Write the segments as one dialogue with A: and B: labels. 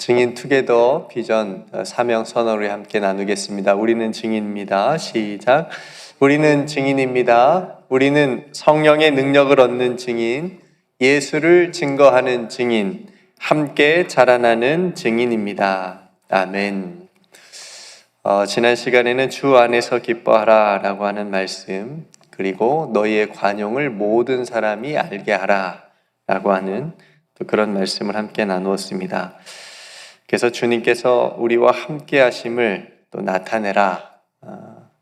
A: 증인 투게더 비전 사명 선언을 함께 나누겠습니다. 우리는 증인입니다. 시작. 우리는 증인입니다. 우리는 성령의 능력을 얻는 증인, 예수를 증거하는 증인, 함께 자라나는 증인입니다. 아멘. 지난 시간에는 주 안에서 기뻐하라 라고 하는 말씀, 그리고 너희의 관용을 모든 사람이 알게 하라 라고 하는 또 그런 말씀을 함께 나누었습니다. 그래서 주님께서 우리와 함께 하심을 또 나타내라.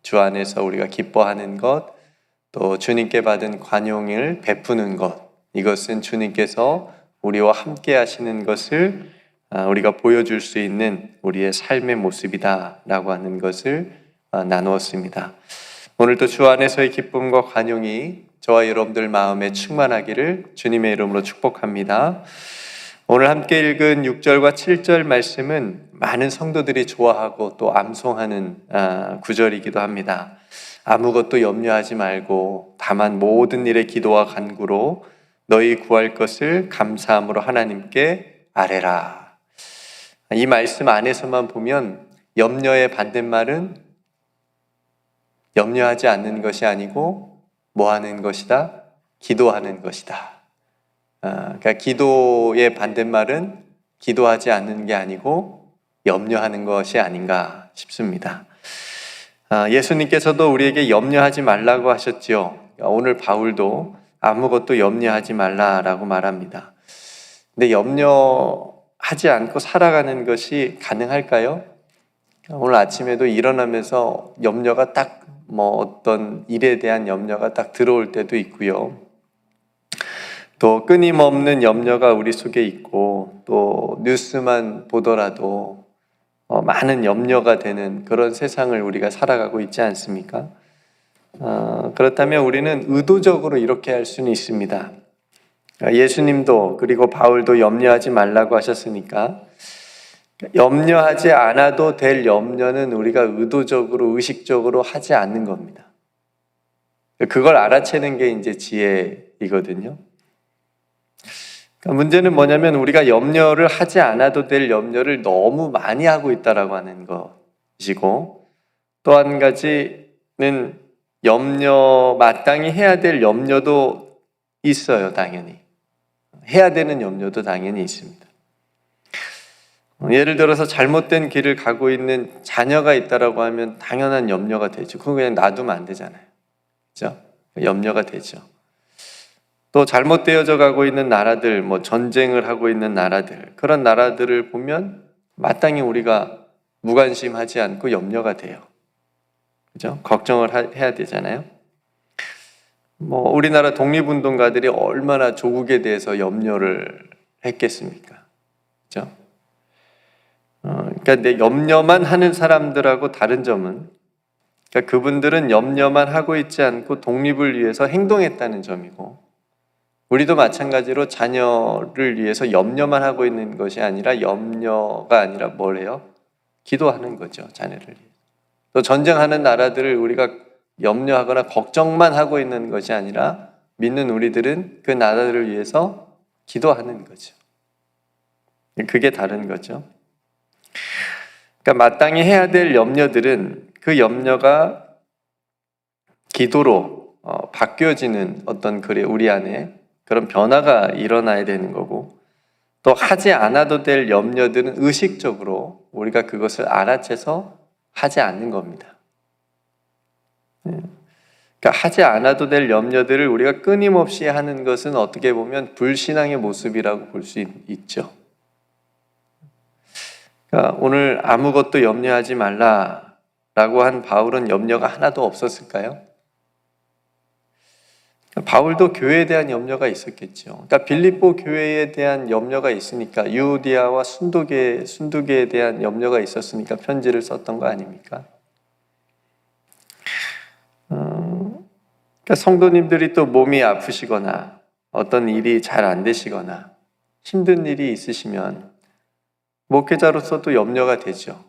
A: 주 안에서 우리가 기뻐하는 것, 또 주님께 받은 관용을 베푸는 것, 이것은 주님께서 우리와 함께 하시는 것을 우리가 보여줄 수 있는 우리의 삶의 모습이다 라고 하는 것을 나누었습니다. 오늘도 주 안에서의 기쁨과 관용이 저와 여러분들 마음에 충만하기를 주님의 이름으로 축복합니다. 오늘 함께 읽은 6절과 7절 말씀은 많은 성도들이 좋아하고 또 암송하는 구절이기도 합니다. 아무것도 염려하지 말고 다만 모든 일에 기도와 간구로 너희 구할 것을 감사함으로 하나님께 아뢰라. 이 말씀 안에서만 보면 염려의 반대말은 염려하지 않는 것이 아니고 뭐 하는 것이다? 기도하는 것이다. 그러니까 기도의 반대말은 기도하지 않는 게 아니고 염려하는 것이 아닌가 싶습니다. 예수님께서도 우리에게 염려하지 말라고 하셨지요. 오늘 바울도 아무것도 염려하지 말라라고 말합니다. 근데 염려하지 않고 살아가는 것이 가능할까요? 오늘 아침에도 일어나면서 염려가 딱 어떤 일에 대한 염려가 딱 들어올 때도 있고요. 또 끊임없는 염려가 우리 속에 있고 또 뉴스만 보더라도 많은 염려가 되는 그런 세상을 우리가 살아가고 있지 않습니까? 그렇다면 우리는 의도적으로 이렇게 할 수는 있습니다. 예수님도 그리고 바울도 염려하지 말라고 하셨으니까 염려하지 않아도 될 염려는 우리가 의도적으로 의식적으로 하지 않는 겁니다. 그걸 알아채는 게 이제 지혜이거든요. 문제는 뭐냐면 우리가 염려를 하지 않아도 될 염려를 너무 많이 하고 있다라고 하는 것이고, 또 한 가지는 마땅히 해야 될 염려도 있어요. 당연히 해야 되는 염려도 당연히 있습니다. 예를 들어서 잘못된 길을 가고 있는 자녀가 있다라고 하면 당연한 염려가 되죠. 그건 그냥 놔두면 안 되잖아요. 그렇죠? 염려가 되죠. 또 잘못되어져 가고 있는 나라들, 전쟁을 하고 있는 나라들, 그런 나라들을 보면 마땅히 우리가 무관심하지 않고 염려가 돼요. 그죠? 걱정을 해야 되잖아요. 우리나라 독립운동가들이 얼마나 조국에 대해서 염려를 했겠습니까? 그죠? 그러니까 내 염려만 하는 사람들하고 다른 점은, 그러니까 그분들은 염려만 하고 있지 않고 독립을 위해서 행동했다는 점이고, 우리도 마찬가지로 자녀를 위해서 염려만 하고 있는 것이 아니라 염려가 아니라 뭘 해요? 기도하는 거죠. 자녀를 위해서. 또 전쟁하는 나라들을 우리가 염려하거나 걱정만 하고 있는 것이 아니라 믿는 우리들은 그 나라들을 위해서 기도하는 거죠. 그게 다른 거죠. 그러니까 마땅히 해야 될 염려들은 그 염려가 기도로 바뀌어지는 어떤 우리 안에 그런 변화가 일어나야 되는 거고, 또 하지 않아도 될 염려들은 의식적으로 우리가 그것을 알아채서 하지 않는 겁니다. 그러니까 하지 않아도 될 염려들을 우리가 끊임없이 하는 것은 어떻게 보면 불신앙의 모습이라고 볼 수 있죠. 그러니까 오늘 아무것도 염려하지 말라라고 한 바울은 염려가 하나도 없었을까요? 바울도 교회에 대한 염려가 있었겠죠. 그러니까 빌립보 교회에 대한 염려가 있으니까, 유오디아와 순두계에 대한 염려가 있었으니까 편지를 썼던 거 아닙니까? 그러니까 성도님들이 또 몸이 아프시거나 어떤 일이 잘 안 되시거나 힘든 일이 있으시면 목회자로서도 염려가 되죠.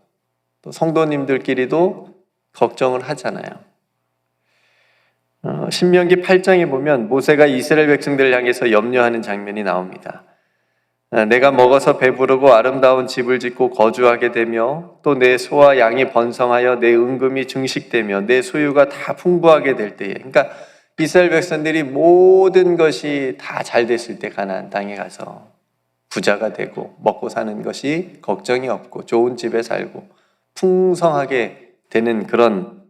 A: 또 성도님들끼리도 걱정을 하잖아요. 신명기 8장에 보면 모세가 이스라엘 백성들을 향해서 염려하는 장면이 나옵니다. 내가 먹어서 배부르고 아름다운 집을 짓고 거주하게 되며 또 내 소와 양이 번성하여 내 은금이 증식되며 내 소유가 다 풍부하게 될 때에, 그러니까 이스라엘 백성들이 모든 것이 다 잘 됐을 때 가나안 땅에 가서 부자가 되고 먹고 사는 것이 걱정이 없고 좋은 집에 살고 풍성하게 되는 그런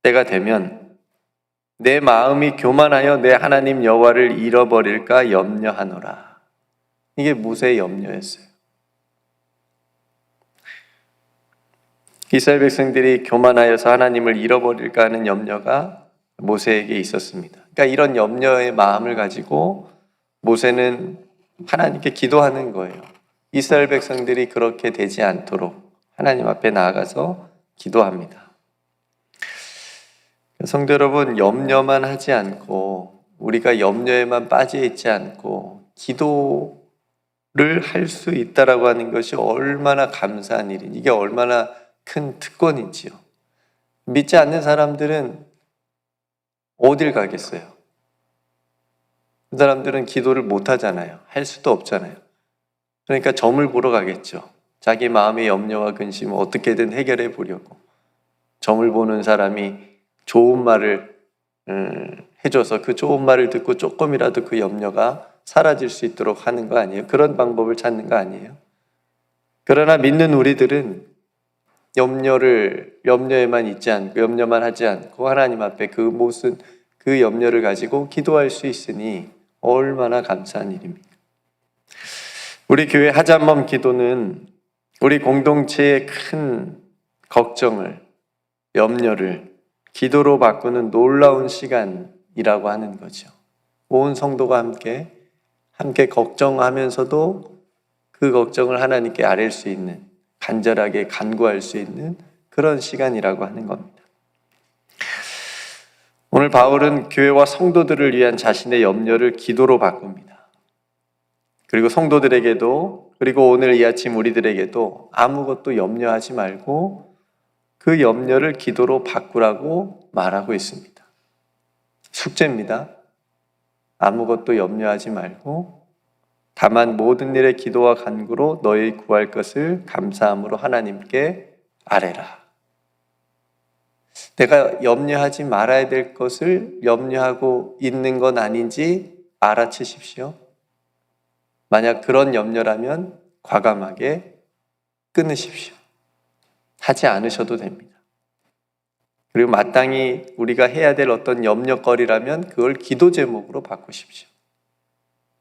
A: 때가 되면 내 마음이 교만하여 내 하나님 여호와를 잃어버릴까 염려하노라. 이게 모세의 염려였어요. 이스라엘 백성들이 교만하여서 하나님을 잃어버릴까 하는 염려가 모세에게 있었습니다. 그러니까 이런 염려의 마음을 가지고 모세는 하나님께 기도하는 거예요. 이스라엘 백성들이 그렇게 되지 않도록 하나님 앞에 나아가서 기도합니다. 성도 여러분, 염려만 하지 않고 우리가 염려에만 빠져 있지 않고 기도를 할 수 있다라고 하는 것이 얼마나 감사한 일인지, 이게 얼마나 큰 특권인지요. 믿지 않는 사람들은 어딜 가겠어요? 그 사람들은 기도를 못 하잖아요. 할 수도 없잖아요. 그러니까 점을 보러 가겠죠. 자기 마음의 염려와 근심을 어떻게든 해결해 보려고. 점을 보는 사람이 좋은 말을 해줘서 그 좋은 말을 듣고 조금이라도 그 염려가 사라질 수 있도록 하는 거 아니에요? 그런 방법을 찾는 거 아니에요? 그러나 믿는 우리들은 염려에만 있지 않고 염려만 하지 않고 하나님 앞에 그 염려를 가지고 기도할 수 있으니 얼마나 감사한 일입니까? 우리 교회 하자멈 기도는 우리 공동체의 큰 걱정을, 염려를 기도로 바꾸는 놀라운 시간이라고 하는 거죠. 온 성도가 함께 걱정하면서도 그 걱정을 하나님께 아뢰 수 있는, 간절하게 간구할 수 있는 그런 시간이라고 하는 겁니다. 오늘 바울은 교회와 성도들을 위한 자신의 염려를 기도로 바꿉니다. 그리고 성도들에게도, 그리고 오늘 이 아침 우리들에게도 아무것도 염려하지 말고 그 염려를 기도로 바꾸라고 말하고 있습니다. 숙제입니다. 아무것도 염려하지 말고 다만 모든 일에 기도와 간구로 너희 구할 것을 감사함으로 하나님께 아뢰라. 내가 염려하지 말아야 될 것을 염려하고 있는 건 아닌지 알아채십시오. 만약 그런 염려라면 과감하게 끊으십시오. 하지 않으셔도 됩니다. 그리고 마땅히 우리가 해야 될 어떤 염려거리라면 그걸 기도 제목으로 바꾸십시오.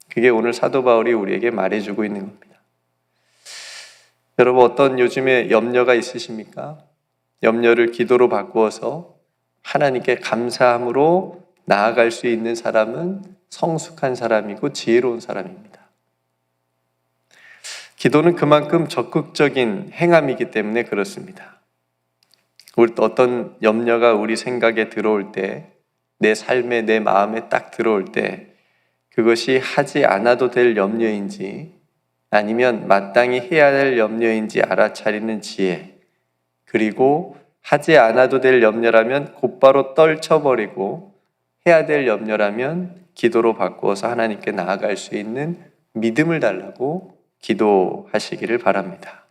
A: 그게 오늘 사도 바울이 우리에게 말해주고 있는 겁니다. 여러분, 어떤 요즘에 염려가 있으십니까? 염려를 기도로 바꾸어서 하나님께 감사함으로 나아갈 수 있는 사람은 성숙한 사람이고 지혜로운 사람입니다. 기도는 그만큼 적극적인 행함이기 때문에 그렇습니다. 어떤 염려가 우리 생각에 들어올 때, 내 삶에, 내 마음에 딱 들어올 때 그것이 하지 않아도 될 염려인지 아니면 마땅히 해야 할 염려인지 알아차리는 지혜, 그리고 하지 않아도 될 염려라면 곧바로 떨쳐버리고 해야 될 염려라면 기도로 바꾸어서 하나님께 나아갈 수 있는 믿음을 달라고 기도하시기를 바랍니다.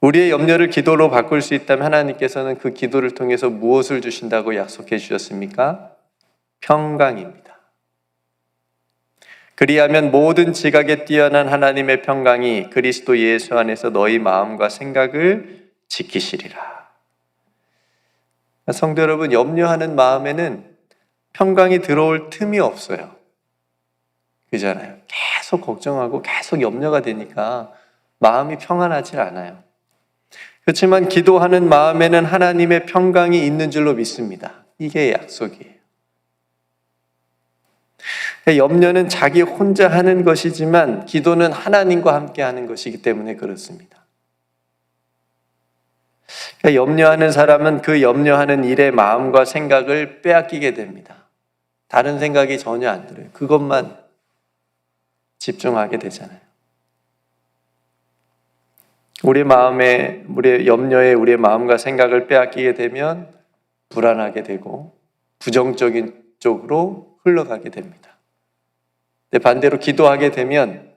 A: 우리의 염려를 기도로 바꿀 수 있다면 하나님께서는 그 기도를 통해서 무엇을 주신다고 약속해 주셨습니까? 평강입니다. 그리하면 모든 지각에 뛰어난 하나님의 평강이 그리스도 예수 안에서 너희 마음과 생각을 지키시리라. 성도 여러분, 염려하는 마음에는 평강이 들어올 틈이 없어요. 그잖아요. 계속 걱정하고 계속 염려가 되니까 마음이 평안하지 않아요. 그렇지만 기도하는 마음에는 하나님의 평강이 있는 줄로 믿습니다. 이게 약속이에요. 염려는 자기 혼자 하는 것이지만 기도는 하나님과 함께 하는 것이기 때문에 그렇습니다. 염려하는 사람은 그 염려하는 일에 마음과 생각을 빼앗기게 됩니다. 다른 생각이 전혀 안 들어요. 그것만 집중하게 되잖아요. 우리의 염려에 우리의 마음과 생각을 빼앗기게 되면 불안하게 되고 부정적인 쪽으로 흘러가게 됩니다. 반대로 기도하게 되면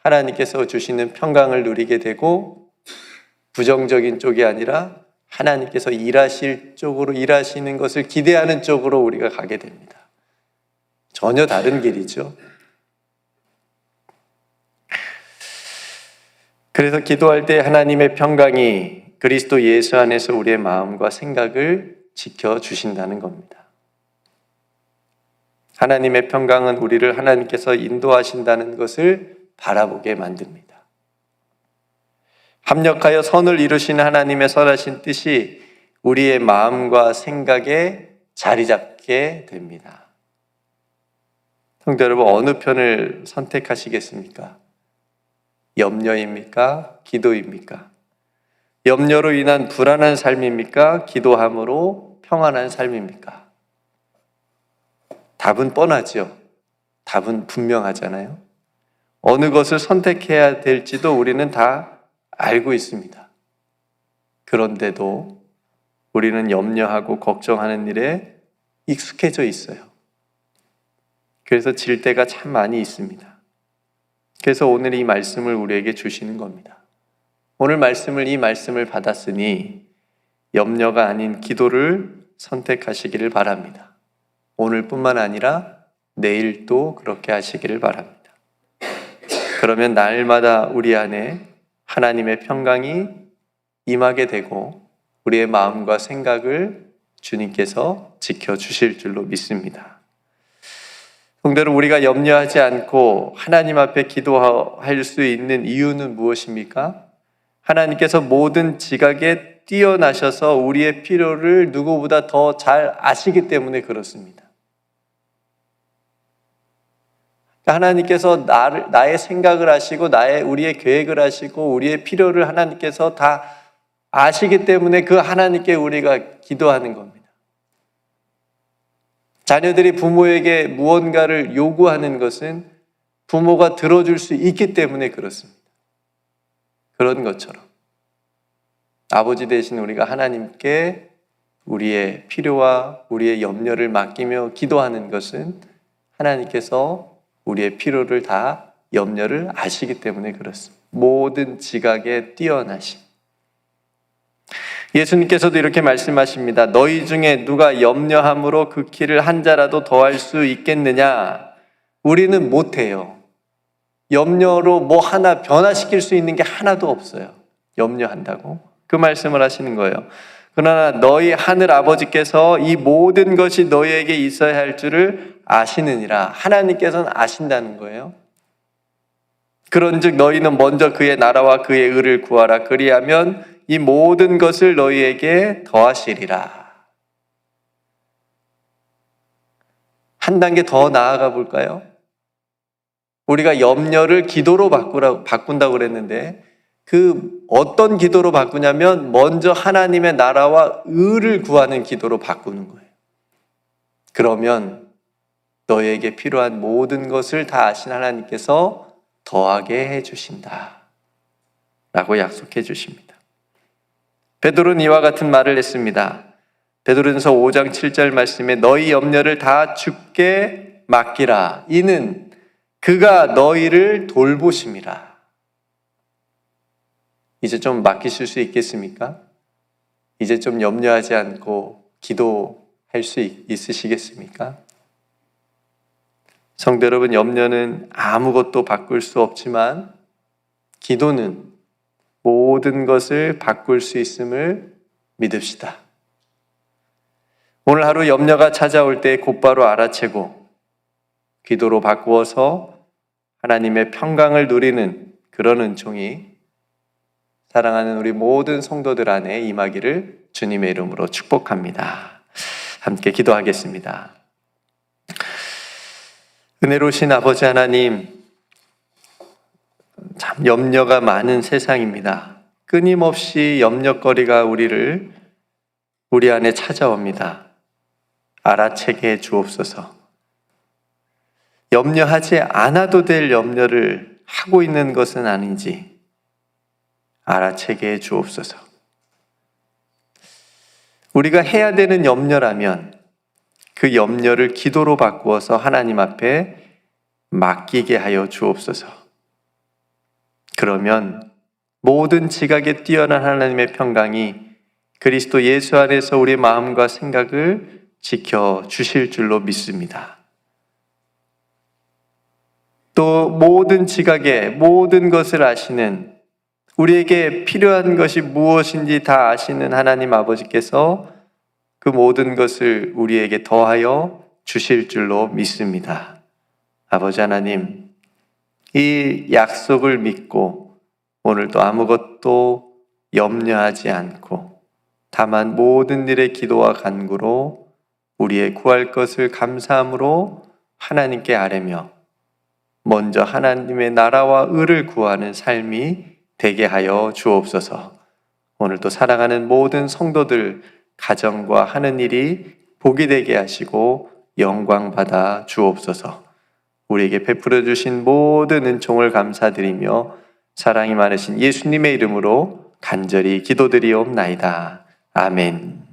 A: 하나님께서 주시는 평강을 누리게 되고 부정적인 쪽이 아니라 하나님께서 일하실 쪽으로, 일하시는 것을 기대하는 쪽으로 우리가 가게 됩니다. 전혀 다른 길이죠. 그래서 기도할 때 하나님의 평강이 그리스도 예수 안에서 우리의 마음과 생각을 지켜주신다는 겁니다. 하나님의 평강은 우리를 하나님께서 인도하신다는 것을 바라보게 만듭니다. 합력하여 선을 이루시는 하나님의 선하신 뜻이 우리의 마음과 생각에 자리 잡게 됩니다. 성도 여러분, 어느 편을 선택하시겠습니까? 염려입니까? 기도입니까? 염려로 인한 불안한 삶입니까? 기도함으로 평안한 삶입니까? 답은 뻔하죠. 답은 분명하잖아요. 어느 것을 선택해야 될지도 우리는 다 알고 있습니다. 그런데도 우리는 염려하고 걱정하는 일에 익숙해져 있어요. 그래서 질 때가 참 많이 있습니다. 그래서 오늘 이 말씀을 우리에게 주시는 겁니다. 오늘 이 말씀을 받았으니 염려가 아닌 기도를 선택하시기를 바랍니다. 오늘뿐만 아니라 내일도 그렇게 하시기를 바랍니다. 그러면 날마다 우리 안에 하나님의 평강이 임하게 되고 우리의 마음과 생각을 주님께서 지켜주실 줄로 믿습니다. 성도 여러분, 우리가 염려하지 않고 하나님 앞에 기도할 수 있는 이유는 무엇입니까? 하나님께서 모든 지각에 뛰어나셔서 우리의 필요를 누구보다 더 잘 아시기 때문에 그렇습니다. 하나님께서 나의 생각을 아시고 우리의 계획을 아시고 우리의 필요를 하나님께서 다 아시기 때문에 그 하나님께 우리가 기도하는 겁니다. 자녀들이 부모에게 무언가를 요구하는 것은 부모가 들어줄 수 있기 때문에 그렇습니다. 그런 것처럼 아버지 대신 우리가 하나님께 우리의 필요와 우리의 염려를 맡기며 기도하는 것은 하나님께서 우리의 필요를 다 염려를 아시기 때문에 그렇습니다. 모든 지각에 뛰어나신 예수님께서도 이렇게 말씀하십니다. 너희 중에 누가 염려함으로 그 키를 한 자라도 더할 수 있겠느냐? 우리는 못해요. 염려로 뭐 하나 변화시킬 수 있는 게 하나도 없어요. 염려한다고 그 말씀을 하시는 거예요. 그러나 너희 하늘 아버지께서 이 모든 것이 너희에게 있어야 할 줄을 아시느니라. 하나님께서는 아신다는 거예요. 그런즉 너희는 먼저 그의 나라와 그의 의를 구하라. 그리하면 이 모든 것을 너희에게 더하시리라. 한 단계 더 나아가 볼까요? 우리가 염려를 기도로 바꾼다고 그랬는데 그 어떤 기도로 바꾸냐면 먼저 하나님의 나라와 의를 구하는 기도로 바꾸는 거예요. 그러면 너에게 필요한 모든 것을 다 아신 하나님께서 더하게 해주신다 라고 약속해 주십니다. 베드로는 이와 같은 말을 했습니다. 베드로전서 5장 7절 말씀에 너희 염려를 다 주께 맡기라. 이는 그가 너희를 돌보심이라. 이제 좀 맡기실 수 있겠습니까? 이제 좀 염려하지 않고 기도할 수 있으시겠습니까? 성도 여러분, 염려는 아무것도 바꿀 수 없지만 기도는 모든 것을 바꿀 수 있음을 믿읍시다. 오늘 하루 염려가 찾아올 때 곧바로 알아채고 기도로 바꾸어서 하나님의 평강을 누리는 그런 은총이 사랑하는 우리 모든 성도들 안에 임하기를 주님의 이름으로 축복합니다. 함께 기도하겠습니다. 은혜로우신 아버지 하나님, 참 염려가 많은 세상입니다. 끊임없이 염려거리가 우리 안에 찾아옵니다. 알아채게 해 주옵소서. 염려하지 않아도 될 염려를 하고 있는 것은 아닌지 알아채게 해 주옵소서. 우리가 해야 되는 염려라면 그 염려를 기도로 바꾸어서 하나님 앞에 맡기게 하여 주옵소서. 그러면 모든 지각에 뛰어난 하나님의 평강이 그리스도 예수 안에서 우리의 마음과 생각을 지켜주실 줄로 믿습니다. 또 모든 지각에 모든 것을 아시는, 우리에게 필요한 것이 무엇인지 다 아시는 하나님 아버지께서 그 모든 것을 우리에게 더하여 주실 줄로 믿습니다. 아버지 하나님, 이 약속을 믿고 오늘도 아무것도 염려하지 않고 다만 모든 일의 기도와 간구로 우리의 구할 것을 감사함으로 하나님께 아뢰며 먼저 하나님의 나라와 의를 구하는 삶이 되게 하여 주옵소서. 오늘도 사랑하는 모든 성도들 가정과 하는 일이 복이 되게 하시고 영광 받아 주옵소서. 우리에게 베풀어 주신 모든 은총을 감사드리며 사랑이 많으신 예수님의 이름으로 간절히 기도드리옵나이다. 아멘.